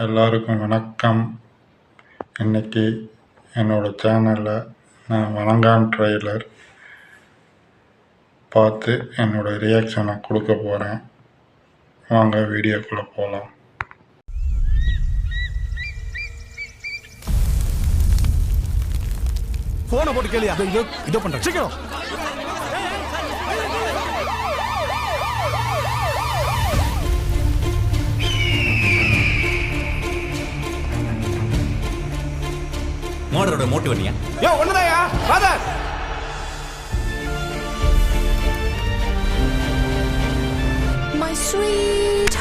எல்லாருக்கும் வணக்கம். இன்னைக்கு என்னோடய சேனலில் நான் வணங்கான் ட்ரெய்லர் பார்த்து என்னோடய ரியாக்ஷனை கொடுக்க போகிறேன். வாங்க வீடியோக்குள்ளே போகலாம். போனை போட்டு கேளியா? இதோ பண்றேன், சீக்கிரம். மோடரோட மோட்டிவ் பண்ணியா? யோ ஒண்ணுதாயா ஃபாதர். My sweet.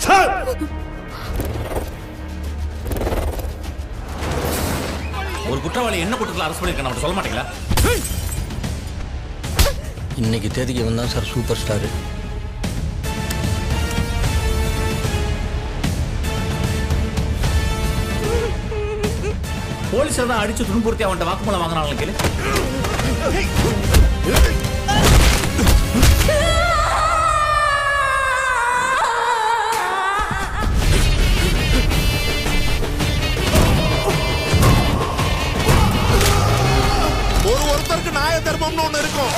சார், ஒரு குற்றவாளி என்ன குற்றத்தில் அரெஸ்ட் பண்ணிருக்கான் அவன் சொல்ல மாட்டீங்களா? இன்னைக்கு தேதிக்கு இவன் தான் சார் சூப்பர் ஸ்டாரு. போலீஸார் தான் அடிச்சு துன்புறுத்தி அவன்கிட்ட வாக்குமூலம் வாங்கினாங்க கேளு. ஒருத்தருக்கு நியாய தர்மம்னு ஒண்ணு இருக்கும்.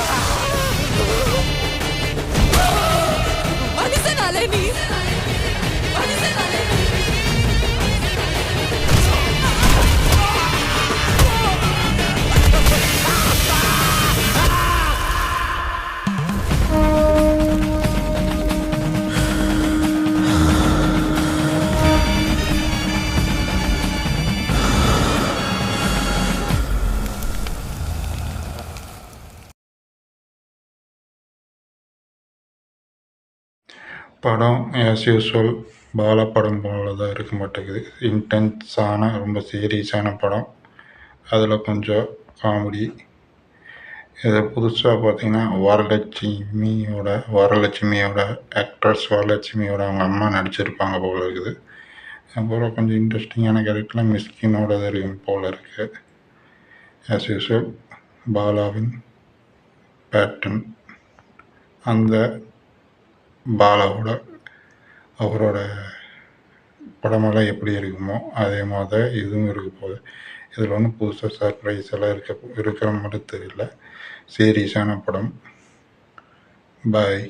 படம் ஆஸ் யூஸ்வல் பாலா படம் போல தான் இருக்க மாட்டேங்குது. இன்டென்ஸான ரொம்ப சீரியஸான படம். அதில் கொஞ்சம் காமெடி. இதை புதுசாக பார்த்தீங்கன்னா வரலட்சுமியோட ஆக்ட்ரஸ் வரலட்சுமியோட அவங்க அம்மா நடிச்சிருப்பாங்க போல இருக்குது. அப்புறம் கொஞ்சம் இன்ட்ரெஸ்டிங்கான கேரக்டரில் மிஸ்கினோட இருக்கும் போல் இருக்குது. ஆஸ் யூஸ்வல் பாலாவின் பேட்டன். அந்த பாலாவோட அவரோட படமெல்லாம் எப்படி இருக்குமோ அதே மாதிரி தான் இதுவும் இருக்க போகுது. இதில் ஒன்றும் புதுசாக சர்ப்ரைஸ் எல்லாம் இருக்கிற மாதிரி தெரியல. சீரியஸான படம். பாய்.